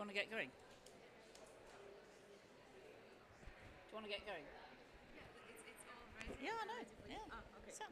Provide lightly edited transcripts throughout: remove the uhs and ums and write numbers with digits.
you want to get going? Do you want to get going? Yeah, it's all right. Yeah, I know. Yeah. Oh, okay. So-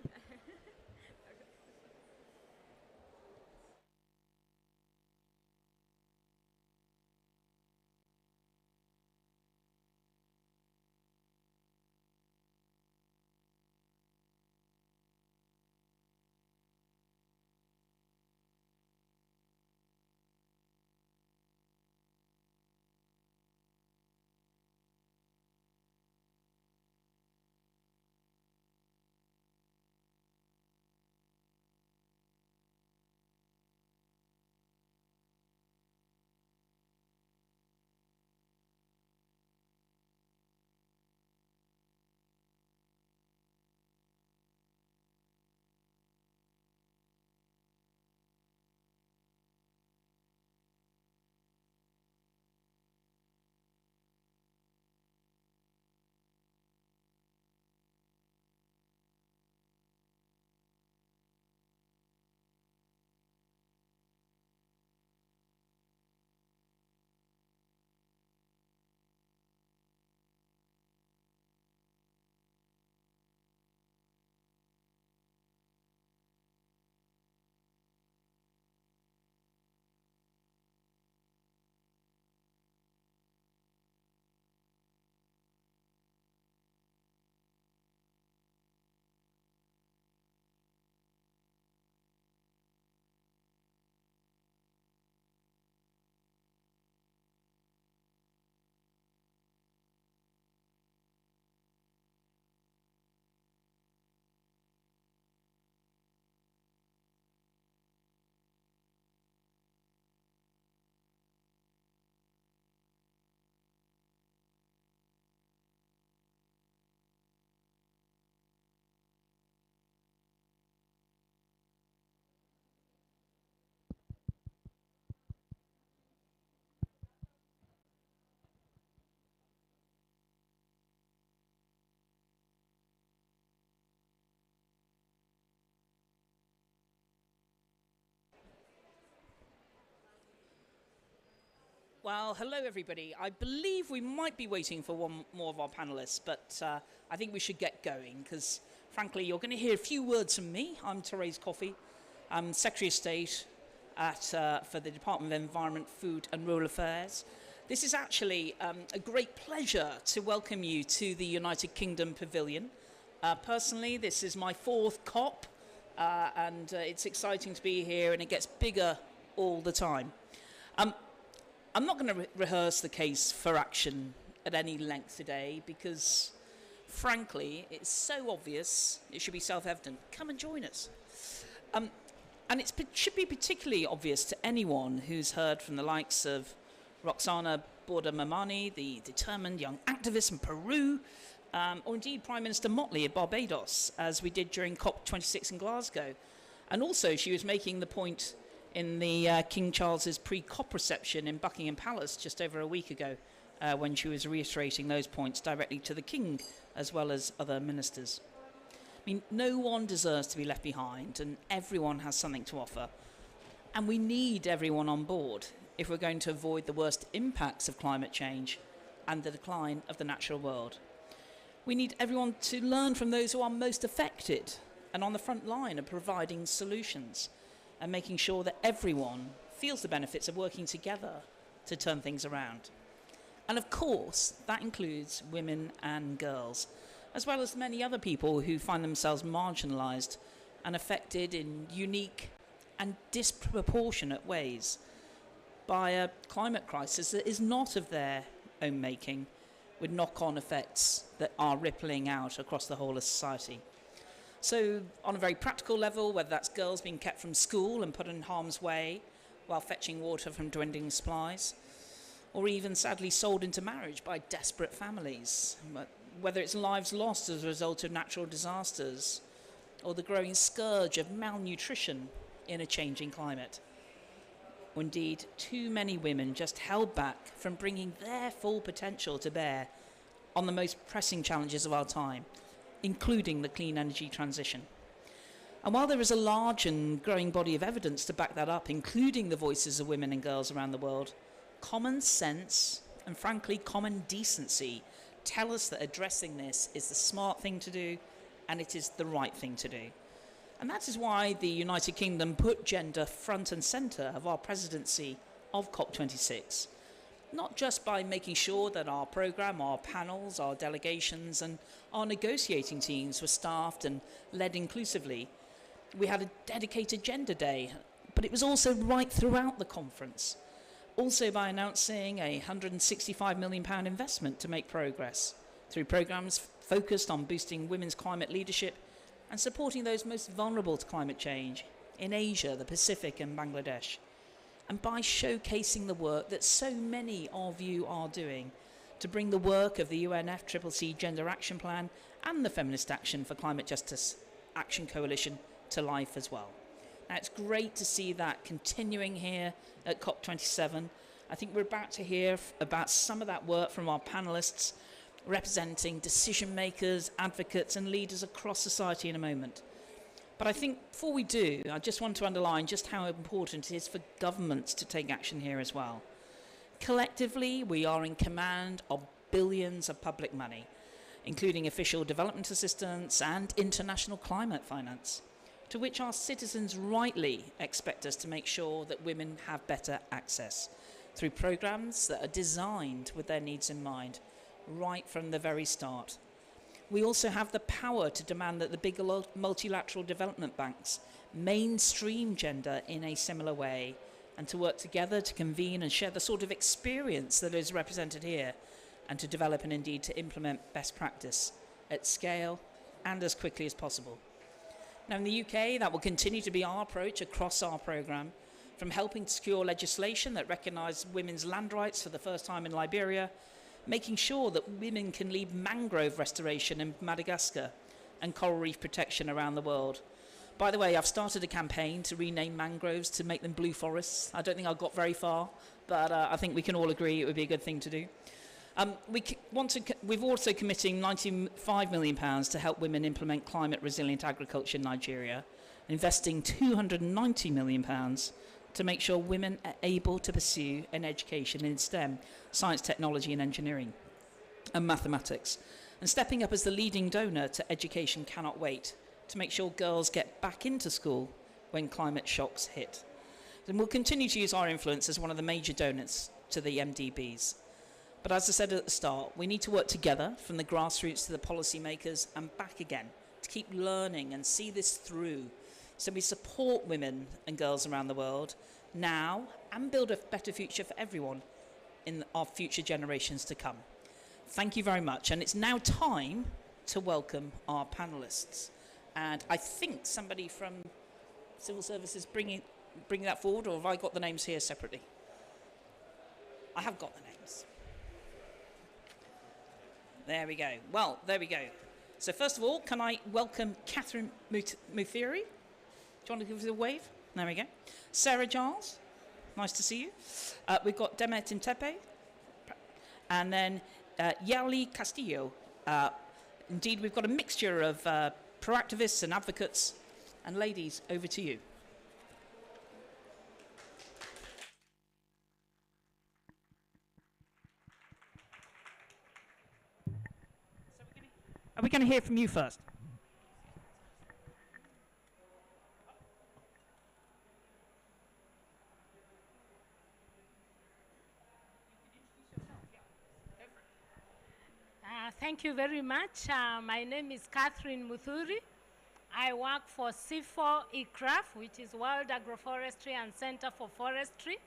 Well, hello everybody. I believe we might be waiting for one more of our panelists, but I think we should get going because, frankly, you're going to hear a few words from me. I'm Therese Coffey. I'm Secretary of State for the Department of Environment, Food and Rural Affairs. This is actually a great pleasure to welcome you to the United Kingdom Pavilion. Personally, this is my fourth COP, and it's exciting to be here, and it gets bigger all the time. I'm not going to rehearse the case for action at any length today because, frankly, it's so obvious it should be self-evident. Come and join us. And it should be particularly obvious to anyone who's heard from the likes of Roxana Borda-Mamani, the determined young activist in Peru, or indeed Prime Minister Motley of Barbados, as we did during COP26 in Glasgow. And also she was making the point in the King Charles's pre-COP reception in Buckingham Palace just over a week ago, when she was reiterating those points directly to the King as well as other ministers. I mean, no one deserves to be left behind, and everyone has something to offer. And we need everyone on board if we're going to avoid the worst impacts of climate change and the decline of the natural world. We need everyone to learn from those who are most affected and on the front line of providing solutions, and making sure that everyone feels the benefits of working together to turn things around. And of course, that includes women and girls, as well as many other people who find themselves marginalised and affected in unique and disproportionate ways by a climate crisis that is not of their own making, with knock-on effects that are rippling out across the whole of society. So on a very practical level, whether that's girls being kept from school and put in harm's way while fetching water from dwindling supplies, or even sadly sold into marriage by desperate families, whether it's lives lost as a result of natural disasters, or the growing scourge of malnutrition in a changing climate. Or indeed, too many women just held back from bringing their full potential to bear on the most pressing challenges of our time, including the clean energy transition. And while there is a large and growing body of evidence to back that up, including the voices of women and girls around the world, Common sense and, frankly, common decency tell us that addressing this is the smart thing to do and it is the right thing to do. And that is why the United Kingdom put gender front and centre of our presidency of COP26. Not just by making sure that our programme, our panels, our delegations and our negotiating teams were staffed and led inclusively. We had a dedicated gender day, but it was also right throughout the conference. Also by announcing a £165 million investment to make progress through programmes focused on boosting women's climate leadership and supporting those most vulnerable to climate change in Asia, the Pacific and Bangladesh. And by showcasing the work that so many of you are doing to bring the work of the UNFCCC Gender Action Plan and the Feminist Action for Climate Justice Action Coalition to life as well. Now, it's great to see that continuing here at COP27. I think we're about to hear about some of that work from our panellists representing decision makers, advocates and leaders across society in a moment. But I think before we do, I just want to underline just how important it is for governments to take action here as well. Collectively, we are in command of billions of public money, including official development assistance and international climate finance, to which our citizens rightly expect us to make sure that women have better access through programmes that are designed with their needs in mind, right from the very start. We also have the power to demand that the big multilateral development banks mainstream gender in a similar way and to work together to convene and share the sort of experience that is represented here and to develop and indeed to implement best practice at scale and as quickly as possible. Now in the UK, that will continue to be our approach across our programme, from helping to secure legislation that recognises women's land rights for the first time in Liberia, making sure that women can lead mangrove restoration in Madagascar and coral reef protection around the world. By the way, I've started a campaign to rename mangroves to make them blue forests. I don't think I've got very far, but I think we can all agree it would be a good thing to do. We're also committing £95 million to help women implement climate resilient agriculture in Nigeria, investing £290 million to make sure women are able to pursue an education in STEM, science, technology and engineering, and mathematics, and stepping up as the leading donor to Education Cannot Wait to make sure girls get back into school when climate shocks hit. And we'll continue to use our influence as one of the major donors to the MDBs. But as I said at the start, we need to work together from the grassroots to the policymakers and back again to keep learning and see this through. So we support women and girls around the world now and build a better future for everyone in our future generations to come. Thank you very much. And it's now time to welcome our panellists. And I think somebody from Civil Services bringing that forward, or have I got the names here separately? I have got the names. There we go. Well, there we go. So first of all, can I welcome Catherine Muthiri? Do you want to give us a wave? There we go. Sarah Giles, nice to see you. We've got Demet Intepe, and then Yali Castillo. Indeed, we've got a mixture of proactivists and advocates. And ladies, over to you. Are we going to hear from you first? Thank you very much. My name is Catherine Muthuri. I work for C4 ICRAF, which is World Agroforestry and Center for Forestry.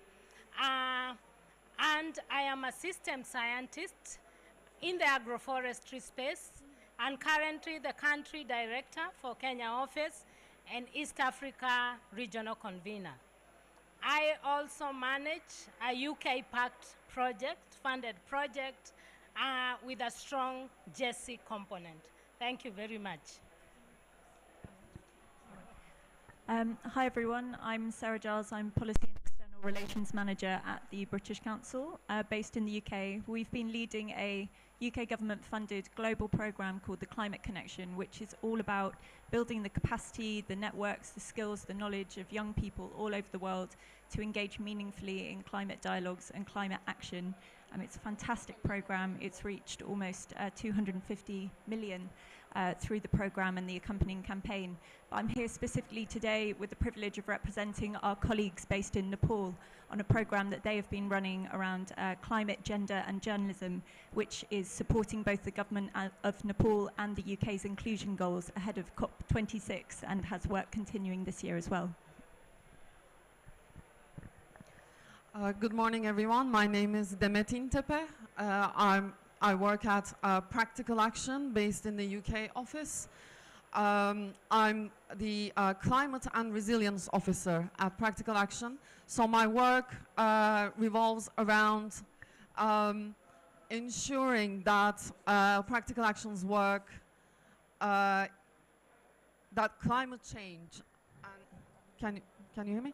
And I am a system scientist in the agroforestry space, and currently the country director for Kenya office and East Africa regional convener. I also manage a UK-backed project, funded project, with a strong GESI component. Thank you very much. Hi everyone, I'm Sarah Giles. I'm Policy and External Relations Manager at the British Council, based in the UK. We've been leading a UK government funded global programme called the Climate Connection, which is all about building the capacity, the networks, the skills, the knowledge of young people all over the world to engage meaningfully in climate dialogues and climate action. It's a fantastic programme. It's reached almost 250 million through the programme and the accompanying campaign. But I'm here specifically today with the privilege of representing our colleagues based in Nepal on a programme that they have been running around climate, gender and journalism, which is supporting both the government of Nepal and the UK's inclusion goals ahead of COP26 and has work continuing this year as well. Good morning, everyone. My name is Demetin Tepe. I work at Practical Action based in the UK office. I'm the Climate and Resilience Officer at Practical Action. So my work revolves around ensuring that Practical Action's work, that climate change, and can you hear me?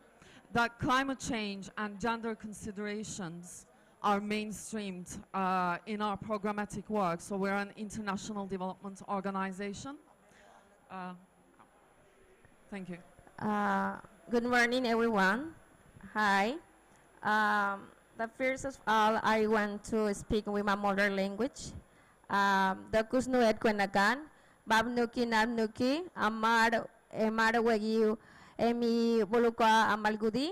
That climate change and gender considerations are mainstreamed in our programmatic work. So we're an international development organization. Thank you. Good morning, everyone. Hi. The first of all, I want to speak with my mother language. The Kusnuet Kwenakan, Babnuki Nabnuki, Amar Wegi, Emi Buluka Amalgudi.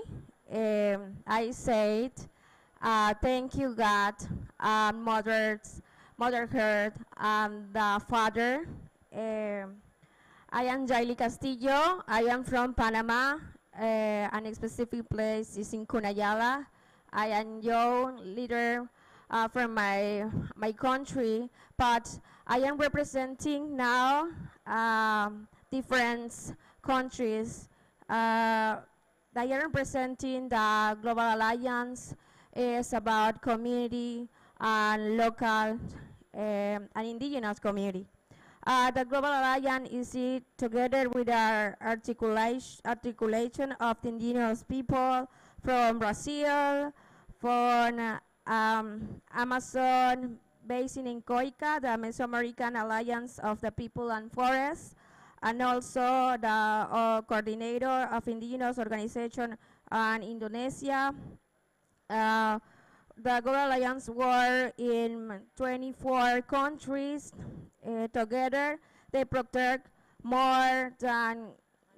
I said, thank you, God, motherhood, and the Father. I am Jaili Castillo. I am from Panama. And a specific place is in Cunayala. I am young leader from my country, but I am representing now different countries. I am representing the Global Alliance. Is about community and local and indigenous community. The Global Alliance is it together with our articulation of the indigenous people from Brazil, from Amazon basin in Coica, the Mesoamerican Alliance of the People and Forests, and also the coordinator of indigenous organization in Indonesia. The Global Alliance work in 24 countries. Together, they protect more than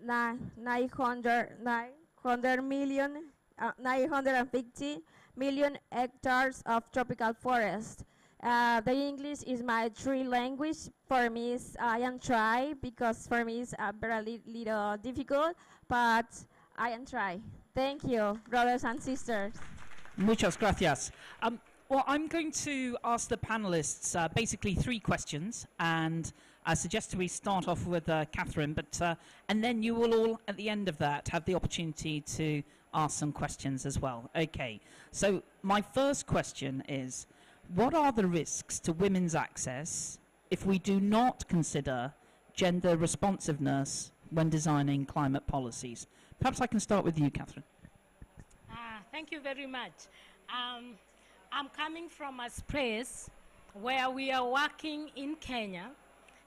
950 million hectares of tropical forest. The English is my true language. For me, I am try because for me it's very little difficult, but I am try. Thank you, brothers and sisters. Muchas gracias. Well, I'm going to ask the panelists basically 3 questions, and I suggest we start off with Catherine, and then you will all, at the end of that, have the opportunity to ask some questions as well. Okay, so my first question is, what are the risks to women's access if we do not consider gender responsiveness when designing climate policies? Perhaps I can start with you, Catherine. Thank you very much. I'm coming from a space where we are working in Kenya,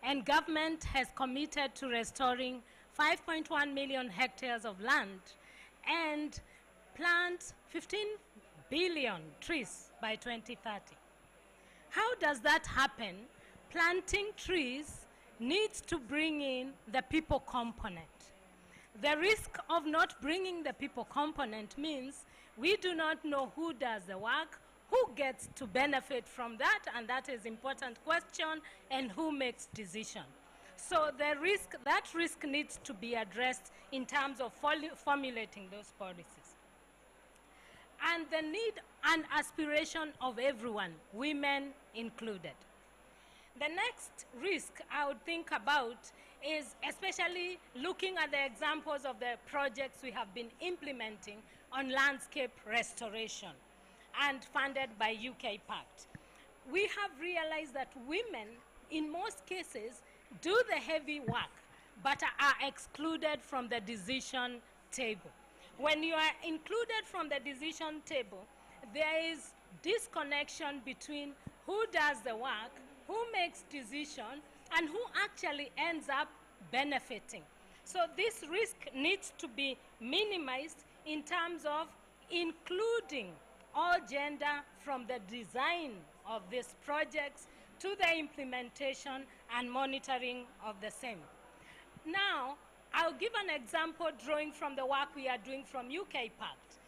and government has committed to restoring 5.1 million hectares of land and plant 15 billion trees by 2030. How does that happen? Planting trees needs to bring in the people component. The risk of not bringing the people component means we do not know who does the work, who gets to benefit from that, and that is important question, and who makes decision. So that risk needs to be addressed in terms of formulating those policies. And the need and aspiration of everyone, women included. The next risk I would think about is especially looking at the examples of the projects we have been implementing on landscape restoration and funded by UK Pact. We have realized that women, in most cases, do the heavy work, but are excluded from the decision table. When you are included from the decision table, there is disconnection between who does the work, who makes decision, and who actually ends up benefiting. So this risk needs to be minimized in terms of including all gender from the design of these projects to the implementation and monitoring of the same. Now, I'll give an example drawing from the work we are doing from UK Pact.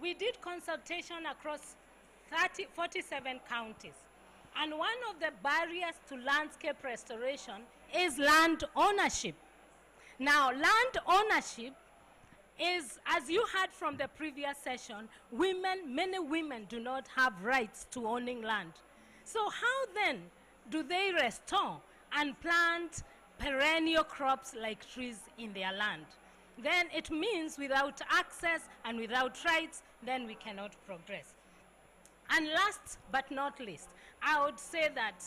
We did consultation across 47 counties. And one of the barriers to landscape restoration is land ownership. Now, land ownership is, as you heard from the previous session, many women do not have rights to owning land. So how then do they restore and plant perennial crops like trees in their land? Then it means without access and without rights, then we cannot progress. And last but not least, I would say that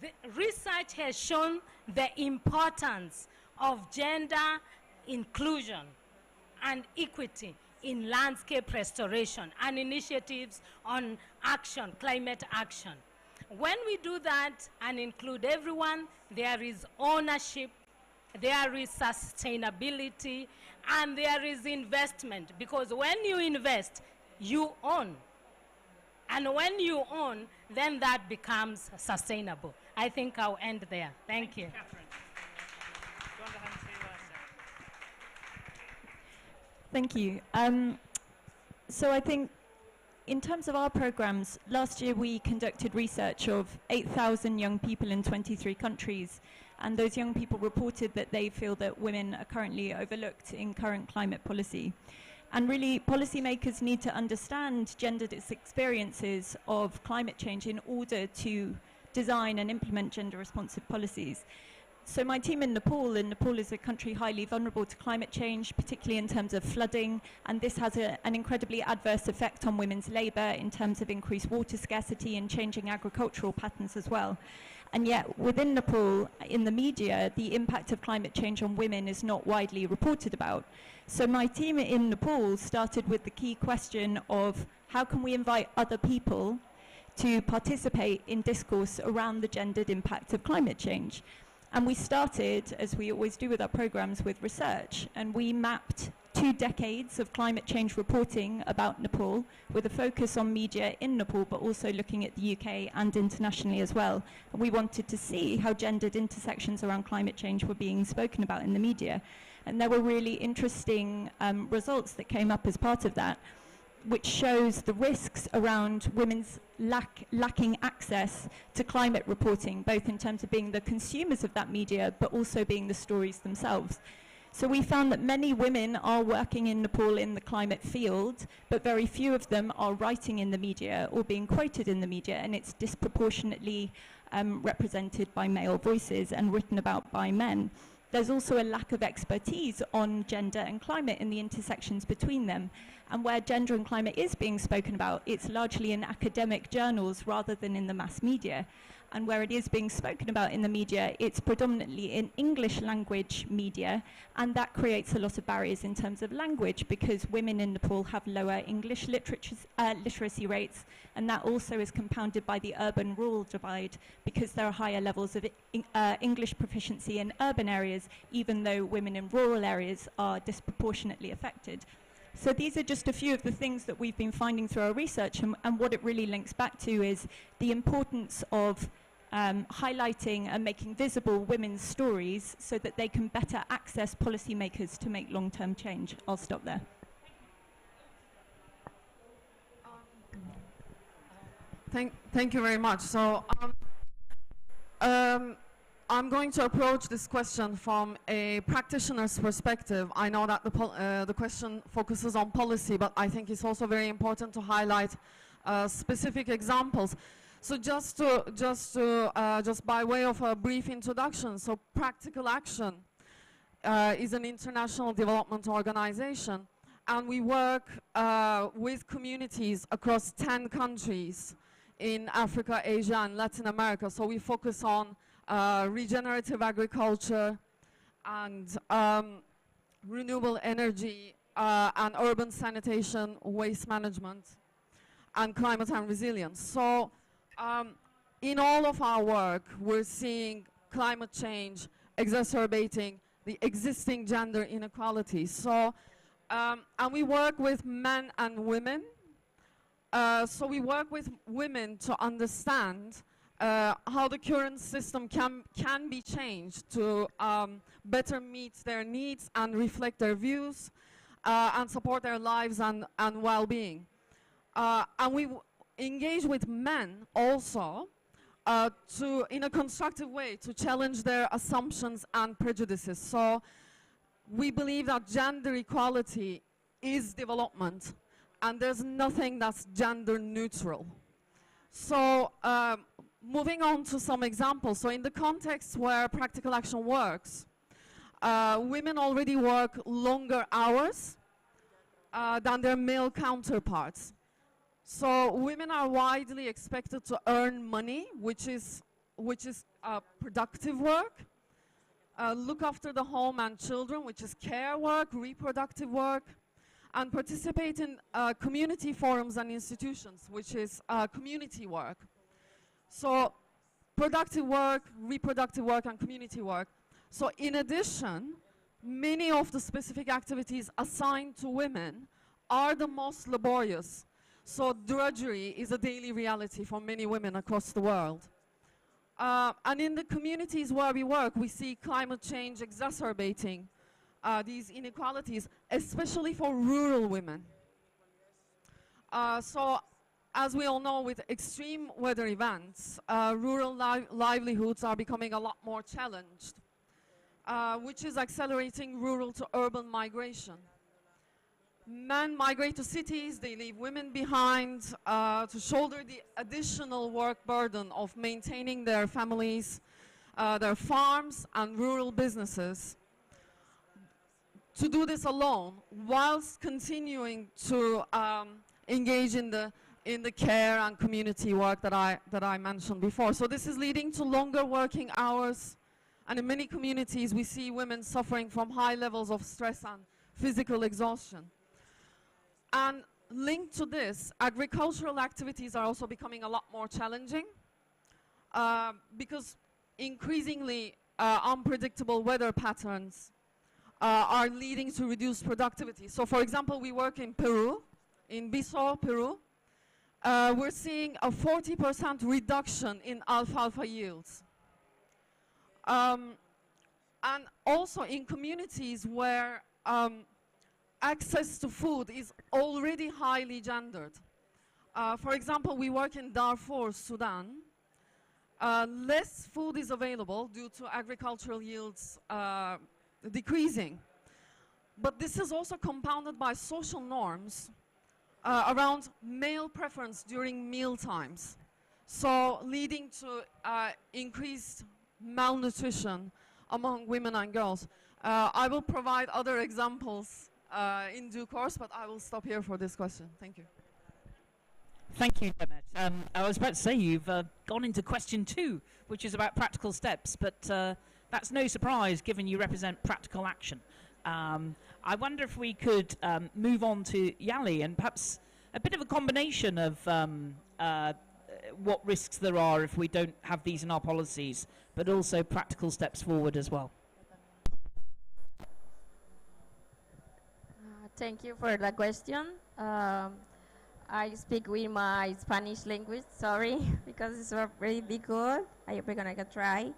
the research has shown the importance of gender inclusion and equity in landscape restoration and initiatives on action, climate action. When we do that and include everyone, there is ownership, there is sustainability, and there is investment. Because when you invest, you own. And when you own, then that becomes sustainable. I think I'll end there. Thank you. Catherine. Go on to hand to Sarah. Thank you. So I think in terms of our programs, last year we conducted research of 8,000 young people in 23 countries, and those young people reported that they feel that women are currently overlooked in current climate policy. And really, policymakers need to understand gendered experiences of climate change in order to design and implement gender-responsive policies. So my team in Nepal is a country highly vulnerable to climate change, particularly in terms of flooding, and this has an incredibly adverse effect on women's labour in terms of increased water scarcity and changing agricultural patterns as well. And yet, within Nepal, in the media, the impact of climate change on women is not widely reported about. So my team in Nepal started with the key question of how can we invite other people to participate in discourse around the gendered impact of climate change. And we started, as we always do with our programs, with research. And we mapped 2 decades of climate change reporting about Nepal with a focus on media in Nepal, but also looking at the UK and internationally as well. And we wanted to see how gendered intersections around climate change were being spoken about in the media. And there were really interesting results that came up as part of that, which shows the risks around women's lacking access to climate reporting, both in terms of being the consumers of that media, but also being the stories themselves. So we found that many women are working in Nepal in the climate field, but very few of them are writing in the media or being quoted in the media, and it's disproportionately represented by male voices and written about by men. There's also a lack of expertise on gender and climate in the intersections between them. And where gender and climate is being spoken about, it's largely in academic journals rather than in the mass media. And where it is being spoken about in the media, it's predominantly in English language media, and that creates a lot of barriers in terms of language because women in Nepal have lower English literacy rates, and that also is compounded by the urban-rural divide because there are higher levels of English proficiency in urban areas, even though women in rural areas are disproportionately affected. So these are just a few of the things that we've been finding through our research, and what it really links back to is the importance of highlighting and making visible women's stories so that they can better access policymakers to make long-term change. I'll stop there. Thank you very much. So I'm going to approach this question from a practitioner's perspective. I know that the question focuses on policy, but I think it's also very important to highlight specific examples. So just by way of a brief introduction, so Practical Action is an international development organization, and we work with communities across 10 countries in Africa, Asia, and Latin America. So we focus on regenerative agriculture and renewable energy and urban sanitation, waste management, and climate and resilience. So in all of our work, we're seeing climate change exacerbating the existing gender inequalities. So, and we work with men and women. So we work with women to understand how the current system can be changed to better meet their needs and reflect their views and support their lives and well-being. And we engage with men also in a constructive way to challenge their assumptions and prejudices. So we believe that gender equality is development, and there's nothing that's gender neutral. So moving on to some examples. So in the context where practical action works, women already work longer hours than their male counterparts. So women are widely expected to earn money, which is productive work, look after the home and children, which is care work, reproductive work, and participate in community forums and institutions, which is community work. So productive work, reproductive work, and community work. So in addition, many of the specific activities assigned to women are the most laborious. So drudgery is a daily reality for many women across the world. And in the communities where we work, we see climate change exacerbating these inequalities, especially for rural women. So as we all know, with extreme weather events, rural livelihoods are becoming a lot more challenged, which is accelerating rural to urban migration. Men migrate to cities, they leave women behind to shoulder the additional work burden of maintaining their families, their farms and rural businesses. To do this alone, whilst continuing to engage in the care and community work that I mentioned before. So this is leading to longer working hours, and in many communities we see women suffering from high levels of stress and physical exhaustion. And linked to this, agricultural activities are also becoming a lot more challenging because increasingly unpredictable weather patterns are leading to reduced productivity. So for example, we work in Peru, in Biso, Peru. We're seeing a 40% reduction in alfalfa yields. And also in communities where access to food is already highly gendered. For example, we work in Darfur, Sudan. Less food is available due to agricultural yields decreasing. But this is also compounded by social norms around male preference during meal times. So leading to increased malnutrition among women and girls. I will provide other examples in due course, but I will stop here for this question. Thank you. Thank you, Demet. I was about to say you've gone into question 2, which is about practical steps, but that's no surprise given you represent practical action. I wonder if we could move on to Yali and perhaps a bit of a combination of what risks there are if we don't have these in our policies, but also practical steps forward as well. Thank you for the question. I speak with my Spanish language, sorry, because it's very difficult. I'm gonna try.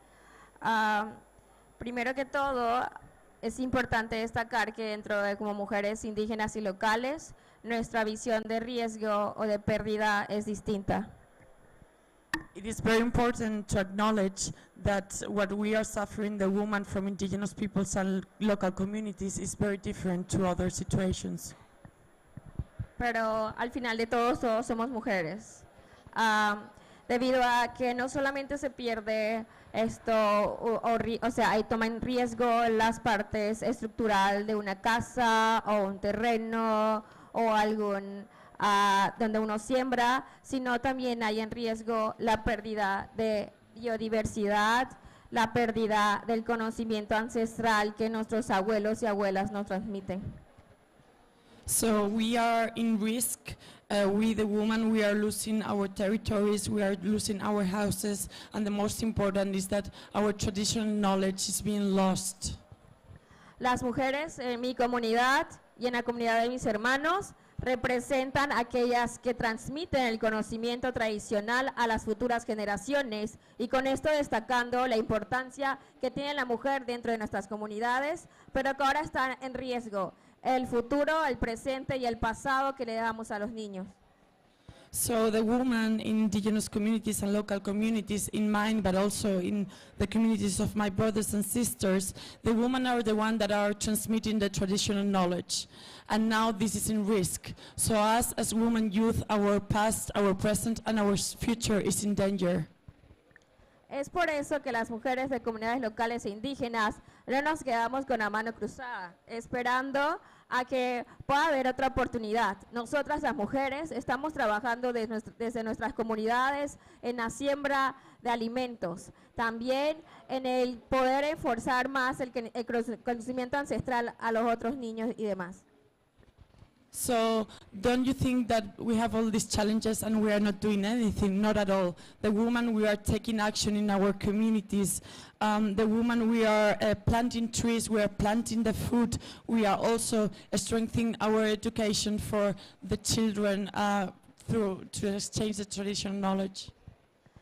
Primero que todo, es importante destacar que dentro de como mujeres indígenas y locales, nuestra visión de riesgo o de pérdida es distinta. It is very important to acknowledge that what we are suffering, the women from indigenous peoples and local communities, is very different to other situations. Pero al final de todo, todos somos mujeres. Debido a que no solamente se pierde esto, o sea, ahí toman riesgo las partes estructural de una casa o un terreno o algún donde uno siembra, sino también hay en riesgo la pérdida de biodiversidad, la pérdida del conocimiento ancestral que nuestros abuelos y abuelas nos transmiten. So we are in risk We, the women, we are losing our territories, we are losing our houses, and the most important is that our traditional knowledge is being lost. Las mujeres en mi comunidad y en la comunidad de mis hermanos representan aquellas que transmiten el conocimiento tradicional a las futuras generaciones, y con esto destacando la importancia que tiene la mujer dentro de nuestras comunidades, pero que ahora están en riesgo el futuro, el presente y el pasado que le damos a los niños. So the women in indigenous communities and local communities in mine, but also in the communities of my brothers and sisters, the women are the ones that are transmitting the traditional knowledge. And now this is in risk. So us as women youth, our past, our present, and our future is in danger. Es por eso que las mujeres de comunidades locales e indígenas no nos quedamos con la mano cruzada, esperando a que pueda haber otra oportunidad. Nosotras las mujeres estamos trabajando desde nuestras comunidades en la siembra de alimentos, también en el poder enforzar más el conocimiento ancestral a los otros niños y demás. So don't you think that we have all these challenges and we are not doing anything? Not at all. The women, we are taking action in our communities. The women, we are planting trees, we are planting the food. We are also strengthening our education for the children to exchange the traditional knowledge.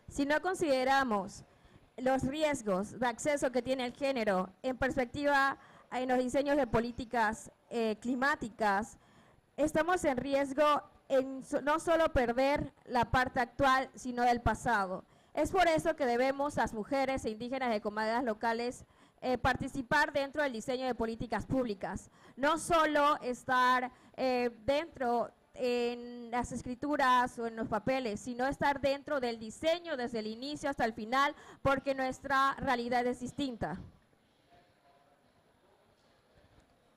Si no consideramos los riesgos de acceso que tiene el género en perspectiva en los diseños de políticas climáticas, estamos en riesgo en no solo perder la parte actual, sino del pasado. Es por eso que debemos, las mujeres e indígenas de comunidades locales, participar dentro del diseño de políticas públicas. No solo estar dentro en las escrituras o en los papeles, sino estar dentro del diseño desde el inicio hasta el final, porque nuestra realidad es distinta.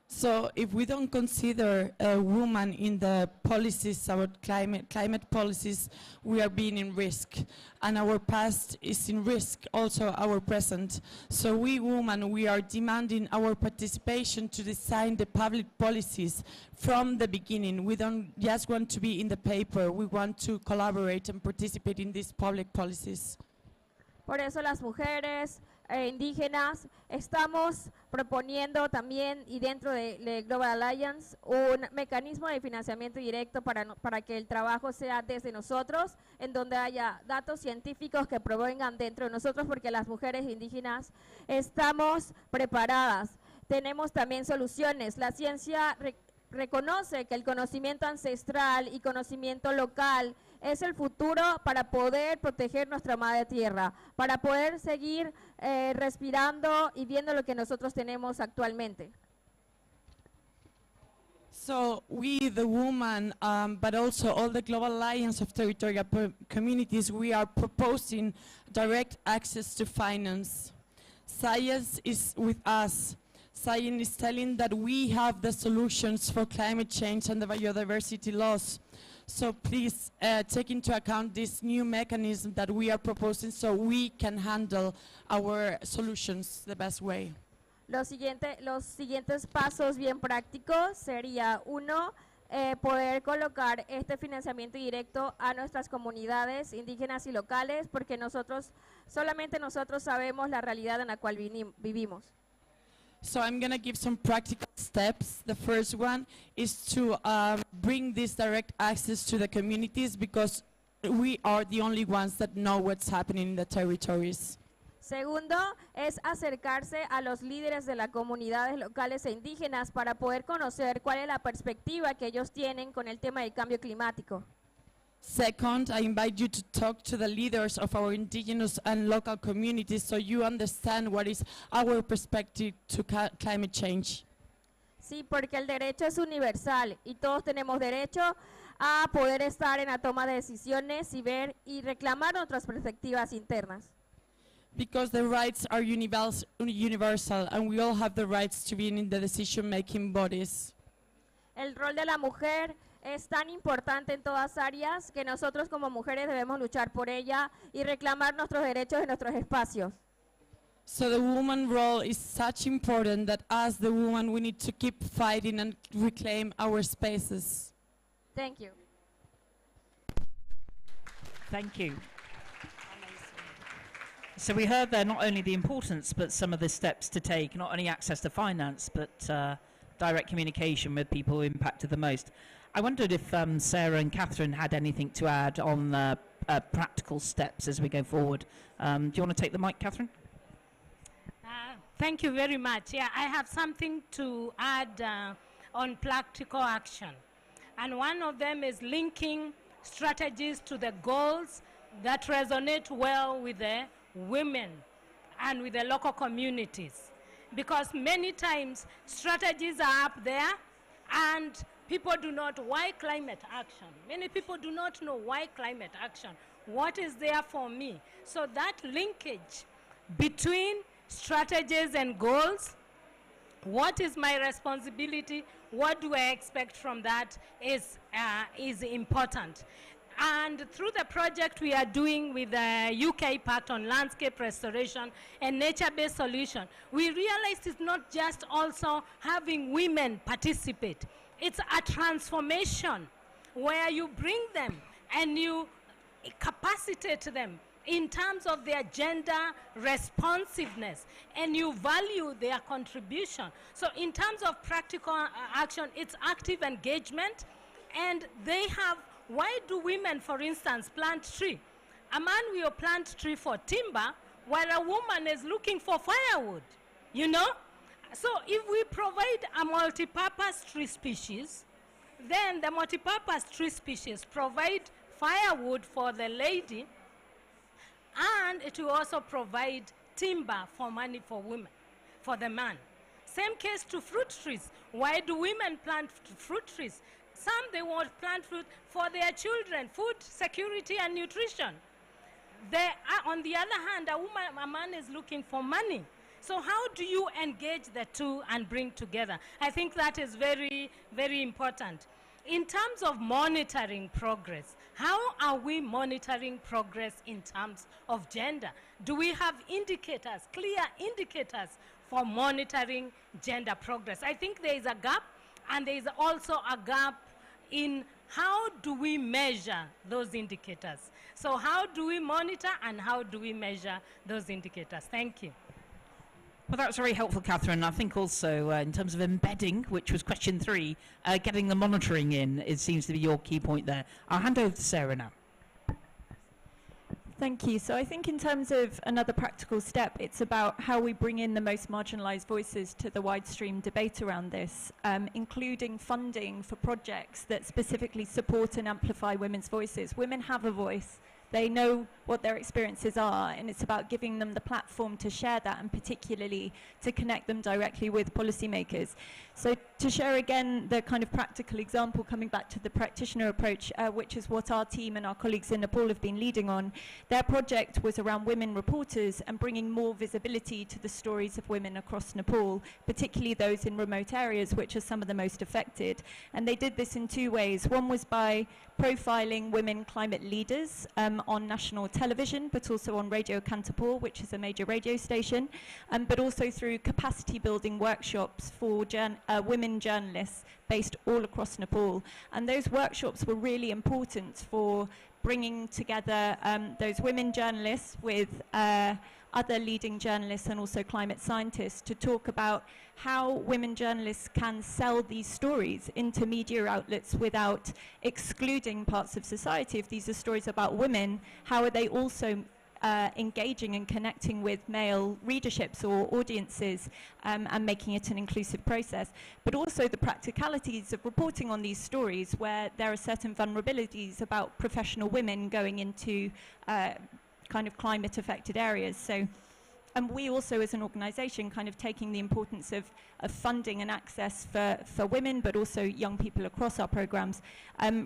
So if we don't consider a woman in the policies, our climate policies, we are being in risk. And our past is in risk, also our present. So we women, we are demanding our participation to design the public policies from the beginning. We don't just want to be in the paper, we want to collaborate and participate in these public policies. Por eso las mujeres indígenas estamos proponiendo también, y dentro de Global Alliance, un mecanismo de financiamiento directo para que el trabajo sea desde nosotros, en donde haya datos científicos que provengan dentro de nosotros, porque las mujeres indígenas estamos preparadas, tenemos también soluciones. La ciencia reconoce que el conocimiento ancestral y conocimiento local es el futuro para poder proteger nuestra madre tierra, para poder seguir respirando y viendo lo que nosotros tenemos actualmente. So we, the women, but also all the Global Alliance of Territorial Communities, we are proposing direct access to finance. Science is with us. Science is telling that we have the solutions for climate change and the biodiversity loss. So please take into account this new mechanism that we are proposing so we can handle our solutions the best way. Los siguientes pasos bien prácticos sería, uno, poder colocar este financiamiento directo a nuestras comunidades indígenas y locales, porque solamente nosotros sabemos la realidad en la cual vivimos. So I'm going to give some practical steps. The first one is to bring this direct access to the communities, because we are the only ones that know what's happening in the territories. Segundo, es acercarse a los líderes de las comunidades locales e indígenas para poder conocer cuál es la perspectiva que ellos tienen con el tema del cambio climático. Second, I invite you to talk to the leaders of our indigenous and local communities so you understand what is our perspective to climate change. Sí, porque el derecho es universal y todos tenemos derecho a poder estar en la toma de decisiones y ver y reclamar nuestras perspectivas internas. Because the rights are universal and we all have the rights to be in the decision-making bodies. El rol de la mujer es tan importante en todas áreas que nosotros como mujeres debemos luchar por ella y reclamar nuestros derechos en nuestros espacios. So the woman role is such important that as the woman we need to keep fighting and reclaim our spaces. Thank you. Thank you. So we heard there not only the importance, but some of the steps to take, not only access to finance, but direct communication with people who impacted the most. I wondered if Sarah and Catherine had anything to add on the practical steps as we go forward. Do you want to take the mic, Catherine? Thank you very much. Yeah, I have something to add on practical action. And one of them is linking strategies to the goals that resonate well with the women and with the local communities. Because many times strategies are up there and people do not, why climate action? Many people do not know why climate action. What is there for me? So that linkage between strategies and goals, what is my responsibility, what do I expect from that is important. And through the project we are doing with the UK Pact on Landscape Restoration and Nature-Based Solution, we realized it's not just also having women participate. It's a transformation where you bring them and you capacitate them in terms of their gender responsiveness, and you value their contribution. So in terms of practical action, it's active engagement, and they have, why do women, for instance, plant tree? A man will plant tree for timber, while a woman is looking for firewood, you know? So if we provide a multi-purpose tree species, then the multi-purpose tree species provide firewood for the lady, and it will also provide timber for money for women, for the man. Same case to fruit trees. Why do women plant fruit trees? Some, they want plant fruit for their children, food security and nutrition. On the other hand, a man is looking for money. So how do you engage the two and bring together? I think that is very, very important. In terms of monitoring progress, how are we monitoring progress in terms of gender? Do we have indicators, clear indicators for monitoring gender progress? I think there is a gap, and there is also a gap in how do we measure those indicators. So how do we monitor and how do we measure those indicators? Thank you. Well, that was very helpful, Catherine. I think also in terms of embedding, which was question 3, getting the monitoring in, it seems to be your key point there. I'll hand over to Sarah now. Thank you. So I think in terms of another practical step, it's about how we bring in the most marginalised voices to the wide stream debate around this, including funding for projects that specifically support and amplify women's voices. Women have a voice. They know what their experiences are, and it's about giving them the platform to share that, and particularly to connect them directly with policymakers. So to share again the kind of practical example, coming back to the practitioner approach, which is what our team and our colleagues in Nepal have been leading on, their project was around women reporters and bringing more visibility to the stories of women across Nepal, particularly those in remote areas, which are some of the most affected. And they did this in 2 ways. One was by profiling women climate leaders on national television, but also on Radio Kantapur, which is a major radio station, but also through capacity building workshops for women journalists based all across Nepal. And those workshops were really important for bringing together those women journalists with other leading journalists and also climate scientists to talk about how women journalists can sell these stories into media outlets without excluding parts of society. If these are stories about women, how are they also engaging and connecting with male readerships or audiences and making it an inclusive process, but also the practicalities of reporting on these stories where there are certain vulnerabilities about professional women going into kind of climate affected areas. So, and we also as an organisation kind of taking the importance of funding and access for women, but also young people across our programmes,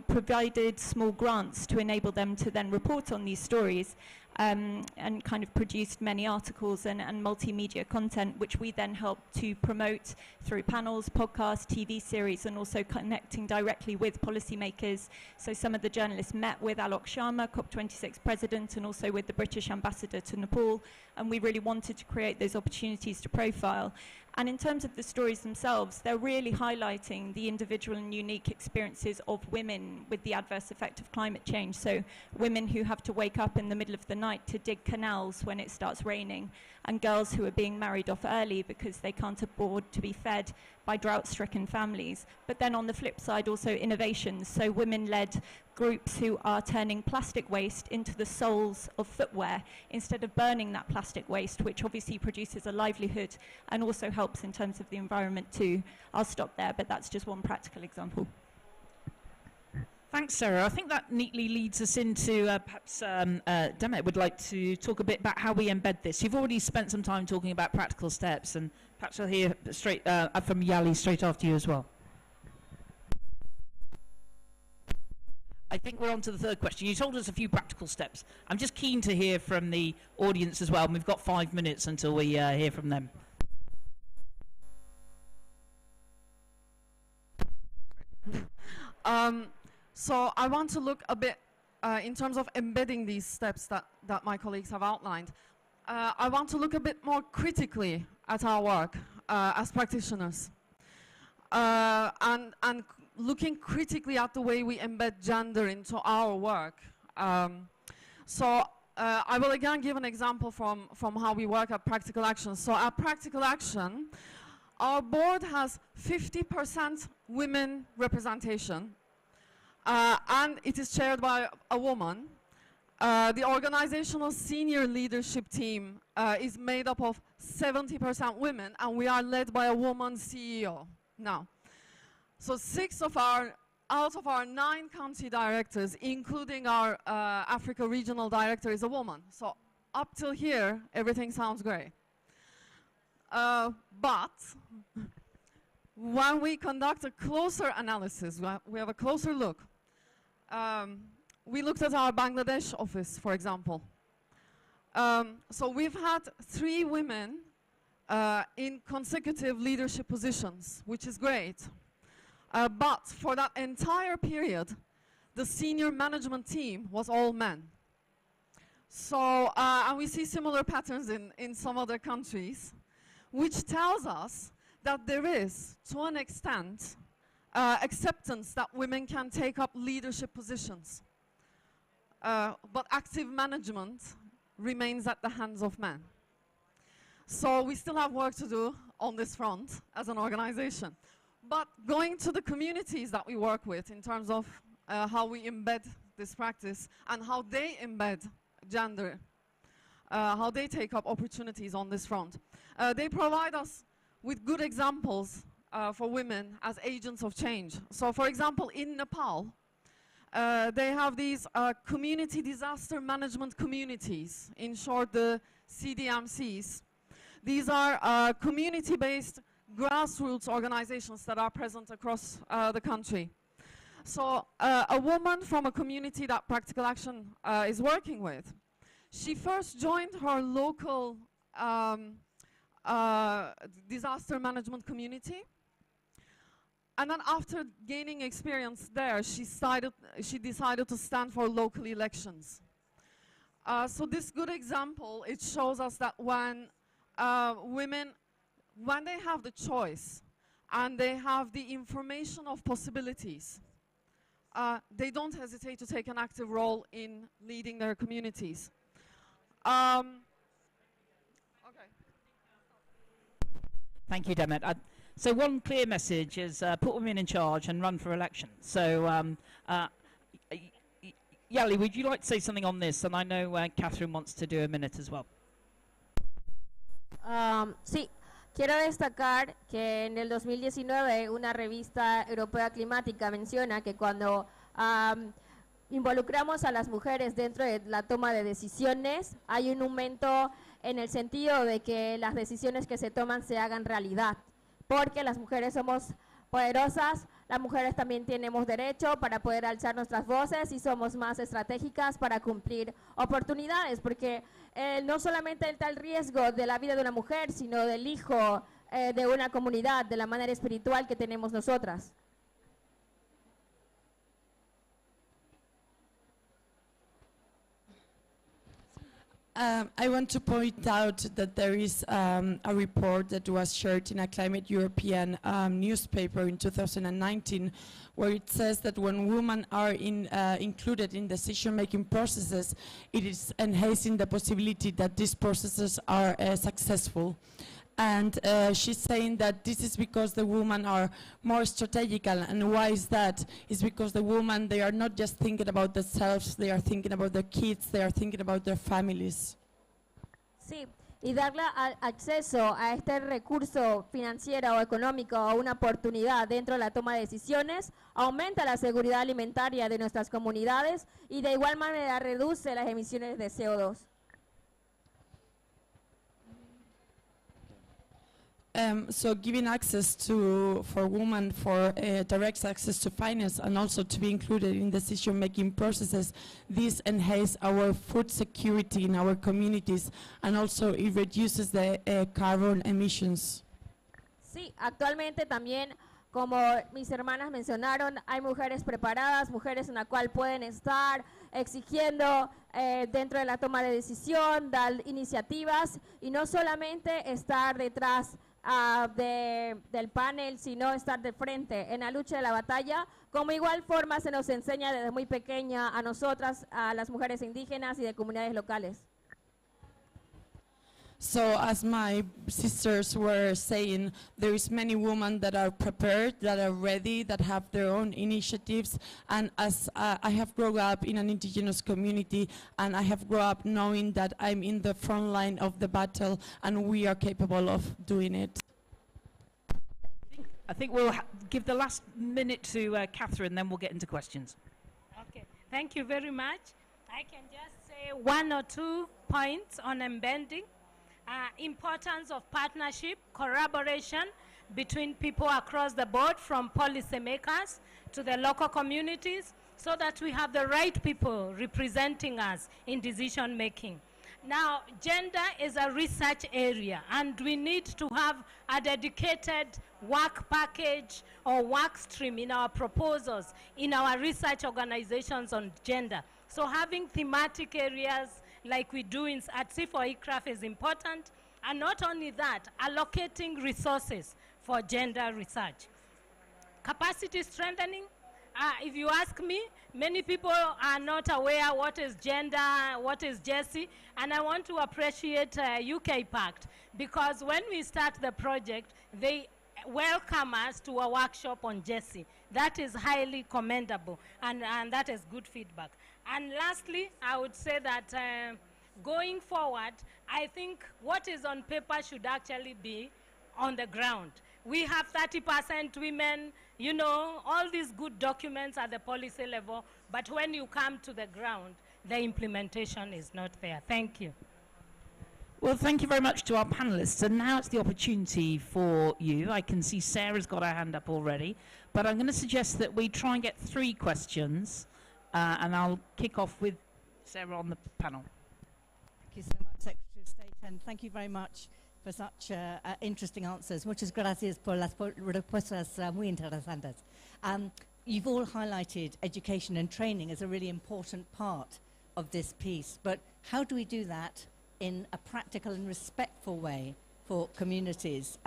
provided small grants to enable them to then report on these stories, and kind of produced many articles and multimedia content, which we then helped to promote through panels, podcasts, TV series, and also connecting directly with policymakers. So some of the journalists met with Alok Sharma, COP26 president, and also with the British ambassador to Nepal, and we really wanted to create those opportunities to profile. And in terms of the stories themselves, they're really highlighting the individual and unique experiences of women with the adverse effect of climate change. So women who have to wake up in the middle of the night to dig canals when it starts raining, and girls who are being married off early because they can't afford to be fed by drought-stricken families. But then on the flip side, also innovations. So women-led groups who are turning plastic waste into the soles of footwear instead of burning that plastic waste, which obviously produces a livelihood and also helps in terms of the environment too. I'll stop there, but that's just one practical example. Thanks, Sarah. I think that neatly leads us into perhaps Demet would like to talk a bit about how we embed this. You've already spent some time talking about practical steps, and perhaps we'll hear straight from Yali straight after you as well. I think we're on to the third question. You told us a few practical steps. I'm just keen to hear from the audience as well, and we've got 5 minutes until we hear from them. So I want to look a bit in terms of embedding these steps that my colleagues have outlined. I want to look a bit more critically at our work as practitioners, and looking critically at the way we embed gender into our work. So I will again give an example from how we work at Practical Action. So at Practical Action, our board has 50% women representation, and it is chaired by a woman. The organizational senior leadership team is made up of 70% women, and we are led by a woman CEO now. So out of our 9 country directors, including our Africa regional director, is a woman. So up till here, everything sounds great. But when we conduct a closer analysis, we have a closer look. We looked at our Bangladesh office, for example. So we've had 3 women in consecutive leadership positions, which is great. But for that entire period, the senior management team was all men. So, and we see similar patterns in some other countries, which tells us that there is, to an extent, acceptance that women can take up leadership positions. But active management remains at the hands of men. So we still have work to do on this front as an organization. But going to the communities that we work with in terms of how we embed this practice and how they embed gender, how they take up opportunities on this front. They provide us with good examples for women as agents of change. So for example, in Nepal, they have these community disaster management communities, in short the CDMCs. These are community-based grassroots organizations that are present across the country. So a woman from a community that Practical Action is working with, she first joined her local disaster management community, and then after gaining experience there, she decided to stand for local elections. So this good example, it shows us that when women, when they have the choice and they have the information of possibilities, they don't hesitate to take an active role in leading their communities. Okay. Thank you, Demet. So one clear message is put women in charge and run for election. So Yali, would you like to say something on this? And I know Catherine wants to do a minute as well. Sí, quiero destacar que en el 2019 una revista europea climática menciona que cuando involucramos a las mujeres dentro de la toma de decisiones, hay un aumento en el sentido de que las decisiones que se toman se hagan realidad, porque las mujeres somos poderosas, las mujeres también tenemos derecho para poder alzar nuestras voces y somos más estratégicas para cumplir oportunidades, porque no solamente está el riesgo de la vida de una mujer, sino del hijo de una comunidad, de la manera espiritual que tenemos nosotras. I want to point out that there is a report that was shared in a Climate European newspaper in 2019, where it says that when women are included in decision-making processes, it is enhancing the possibility that these processes are successful. And she's saying that this is because the women are more strategical. And why is that? It's because the women, they are not just thinking about themselves, they are thinking about their kids, they are thinking about their families. Sí, y darle acceso a este recurso financiero o económico o una oportunidad dentro de la toma de decisiones aumenta la seguridad alimentaria de nuestras comunidades y de igual manera reduce las emisiones de CO2. So giving access for women for direct access to finance and also to be included in decision-making processes, this enhances our food security in our communities and also it reduces the carbon emissions. Sí, actualmente también, como mis hermanas mencionaron, hay mujeres preparadas, mujeres en la cual pueden estar exigiendo dentro de la toma de decisión, dar iniciativas y no solamente estar detrás del panel, sino estar de frente en la lucha de la batalla, como igual forma se nos enseña desde muy pequeña a nosotras, a las mujeres indígenas y de comunidades locales. So as my sisters were saying, there is many women that are prepared, that are ready, that have their own initiatives. And as I have grown up in an indigenous community, and I have grown up knowing that I'm in the front line of the battle, and we are capable of doing it. I think we'll give the last minute to Catherine, then we'll get into questions. Okay, thank you very much. I can just say one or two points on embedding. Importance of partnership, collaboration between people across the board, from policymakers to the local communities, so that we have the right people representing us in decision making. Now, gender is a research area, and we need to have a dedicated work package or work stream in our proposals, in our research organizations on gender. So having thematic areas like we do at C4ECRAF is important, and not only that, allocating resources for gender research. Capacity strengthening, if you ask me, many people are not aware what is gender, what is GESI, and I want to appreciate UK Pact, because when we start the project, they welcome us to a workshop on GESI. That is highly commendable, and that is good feedback. And lastly, I would say that going forward, I think what is on paper should actually be on the ground. We have 30% women, you know, all these good documents at the policy level, but when you come to the ground, the implementation is not there. Thank you. Well, thank you very much to our panellists. And now it's the opportunity for you. I can see Sarah's got her hand up already, but I'm going to suggest that we try and get 3 questions, and I'll kick off with Sarah on the panel. Thank you so much, Secretary of State, and thank you very much for such interesting answers. Muchas gracias por las respuestas muy interesantes. You've all highlighted education and training as a really important part of this piece, but how do we do that in a practical and respectful way for communities?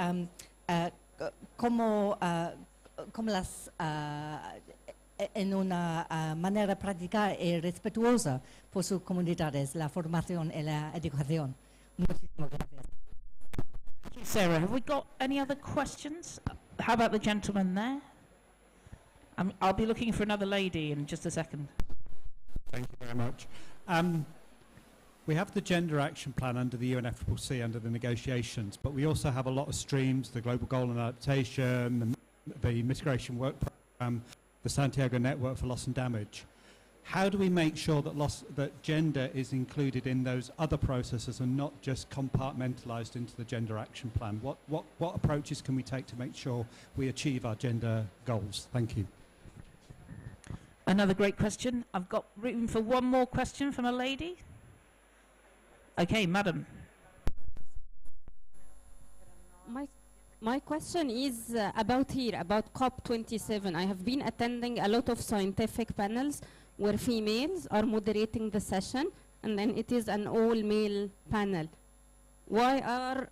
¿Cómo las en una manera práctica y respetuosa por sus comunidades, la formación y la educación? Muchísimas gracias. Thank you, Sarah. Have we got any other questions? How about the gentleman there? I'll be looking for another lady in just a second. Thank you very much. We have the Gender Action Plan under the UNFCCC, under the negotiations, but we also have a lot of streams, the Global Goal and Adaptation, the Mitigation Work Programme, the Santiago Network for Loss and Damage. How do we make sure that gender is included in those other processes and not just compartmentalised into the Gender Action Plan? What approaches can we take to make sure we achieve our gender goals? Thank you. Another great question. I've got room for one more question from a lady. Okay, madam. My question is about COP27. I have been attending a lot of scientific panels where females are moderating the session, and then it is an all-male panel. Why are,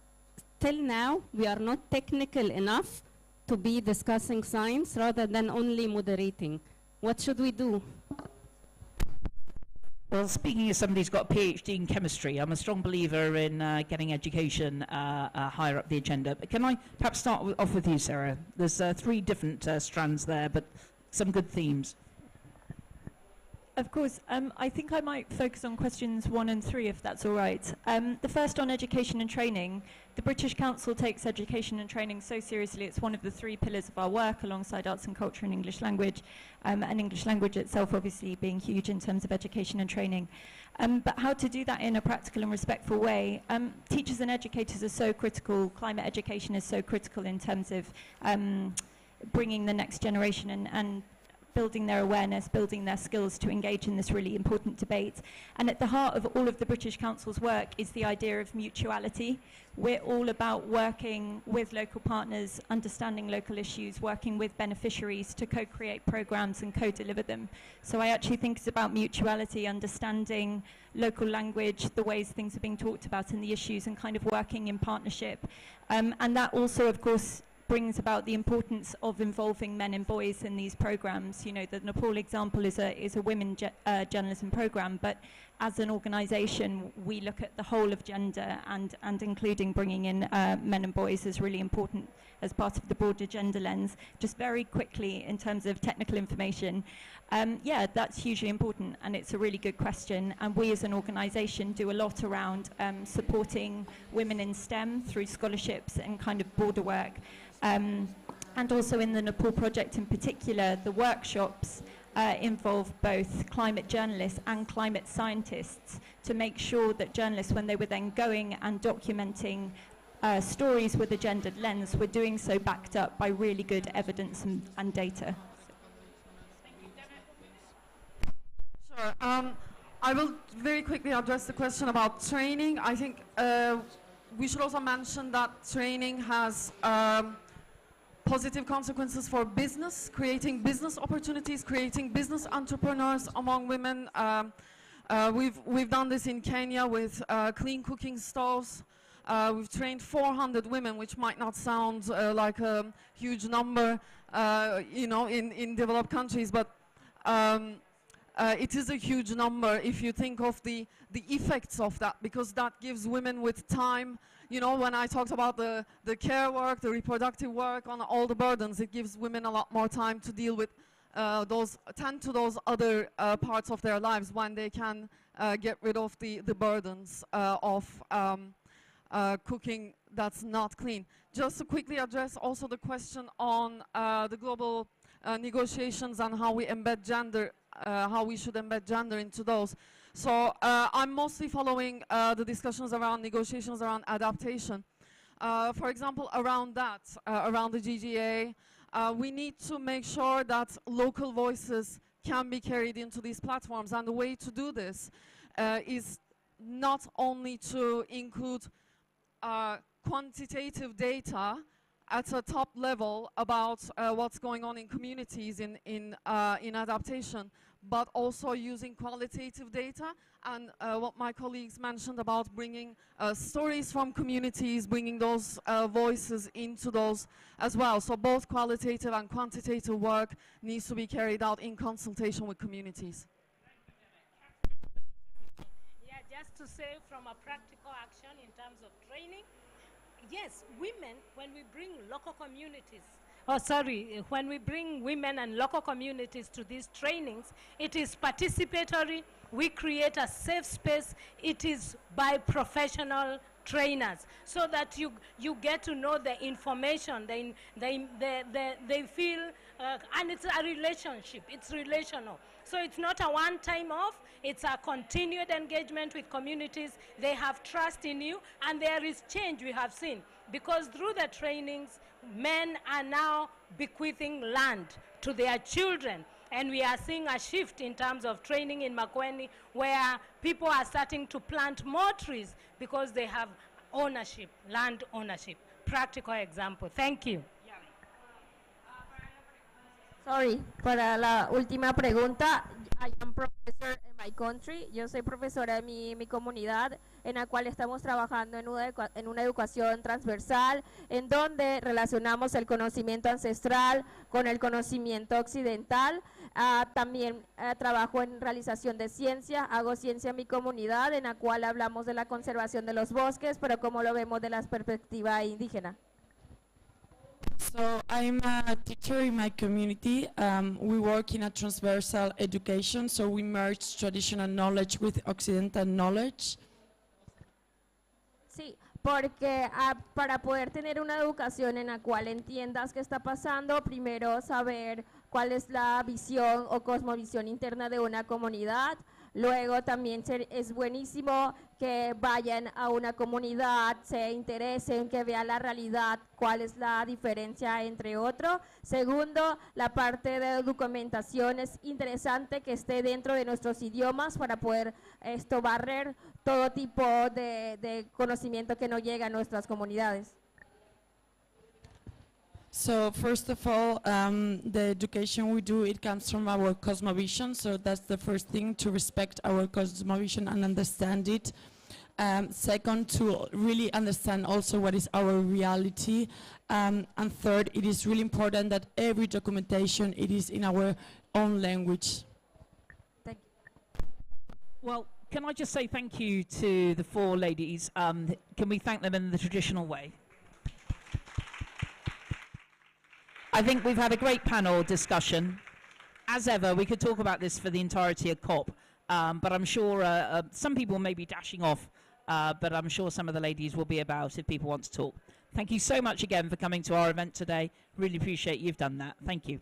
till now, we are not technical enough to be discussing science rather than only moderating? What should we do? Well, speaking as somebody who's got a PhD in chemistry, I'm a strong believer in getting education higher up the agenda. But can I perhaps start off with you, Sarah? There's 3 different strands there, but some good themes. Of course. I think I might focus on questions 1 and 3, if that's all right. The first on education and training. The British Council takes education and training so seriously. It's one of the 3 pillars of our work, alongside arts and culture and English language, and English language itself obviously being huge in terms of education and training. But how to do that in a practical and respectful way? Teachers and educators are so critical. Climate education is so critical in terms of bringing the next generation and building their awareness, building their skills to engage in this really important debate. And at the heart of all of the British Council's work is the idea of mutuality. We're all about working with local partners, understanding local issues, working with beneficiaries to co-create programs and co-deliver them. So I actually think it's about mutuality, understanding local language, the ways things are being talked about and the issues, and kind of working in partnership. And that also, of course, brings about the importance of involving men and boys in these programs. You know, the Nepal example is a women journalism program, but as an organization, we look at the whole of gender, and including bringing in men and boys is really important as part of the broader gender lens. Just very quickly, in terms of technical information, yeah, that's hugely important, and it's a really good question. And we as an organization do a lot around supporting women in STEM through scholarships and kind of broader work. And also in the Nepal project in particular, the workshops involve both climate journalists and climate scientists to make sure that journalists, when they were then going and documenting stories with a gendered lens, were doing so backed up by really good evidence and data. Sure. I will very quickly address the question about training. I think we should also mention that training has positive consequences for business, creating business opportunities, creating business entrepreneurs among women. We've done this in Kenya with clean cooking stoves. We've trained 400 women, which might not sound like a huge number, you know, in developed countries, but it is a huge number if you think of the effects of that, because that gives women with time. You know, when I talked about the care work, the reproductive work, on all the burdens, it gives women a lot more time to deal with tend to those other parts of their lives when they can get rid of the burdens of cooking that's not clean. Just to quickly address also the question on the global negotiations and how we embed gender, how we should embed gender into those. So I'm mostly following the discussions around negotiations around adaptation. For example, around that, around the GGA, we need to make sure that local voices can be carried into these platforms. And the way to do this is not only to include quantitative data at a top level about what's going on in communities in adaptation, but also using qualitative data and what my colleagues mentioned about bringing stories from communities, bringing those voices into those as well. So both qualitative and quantitative work needs to be carried out in consultation with communities. Yeah, just to say from a practical action in terms of training, yes, women, when we bring local communities, when we bring women and local communities to these trainings, it is participatory. We create a safe space. It is by professional trainers, so that you get to know the information. They feel, and it's a relationship. It's relational. So it's not a one-time off. It's a continued engagement with communities. They have trust in you, and there is change we have seen. Because through the trainings, men are now bequeathing land to their children. And we are seeing a shift in terms of training in Makueni, where people are starting to plant more trees because they have ownership, land ownership. Practical example. Thank you. Sorry, para la última pregunta, I am Professor My country. Yo soy profesora de mi comunidad, en la cual estamos trabajando en una educación transversal, en donde relacionamos el conocimiento ancestral con el conocimiento occidental. También trabajo en realización de ciencia, hago ciencia en mi comunidad, en la cual hablamos de la conservación de los bosques, pero como lo vemos de la perspectiva indígena. So I'm a teacher in my community. We work in a transversal education, so we merge traditional knowledge with Occidental knowledge. Sí, porque para poder tener una educación en la cual entiendas qué está pasando, primero saber cuál es la visión o cosmovisión interna de una comunidad. Luego también es buenísimo que vayan a una comunidad, se interesen, que vean la realidad, cuál es la diferencia entre otros. Segundo, la parte de documentación es interesante que esté dentro de nuestros idiomas para poder barrer todo tipo de conocimiento que no llega a nuestras comunidades. So first of all, the education we do, it comes from our cosmovision, so that's the first thing, to respect our cosmovision and understand it. Second, to really understand also what is our reality. And third, it is really important that every documentation, it is in our own language. Thank you. Well, can I just say thank you to the four ladies? Can we thank them in the traditional way? I think we've had a great panel discussion. As ever, we could talk about this for the entirety of COP, but I'm sure some people may be dashing off, but I'm sure some of the ladies will be about if people want to talk. Thank you so much again for coming to our event today. Really appreciate you've done that. Thank you.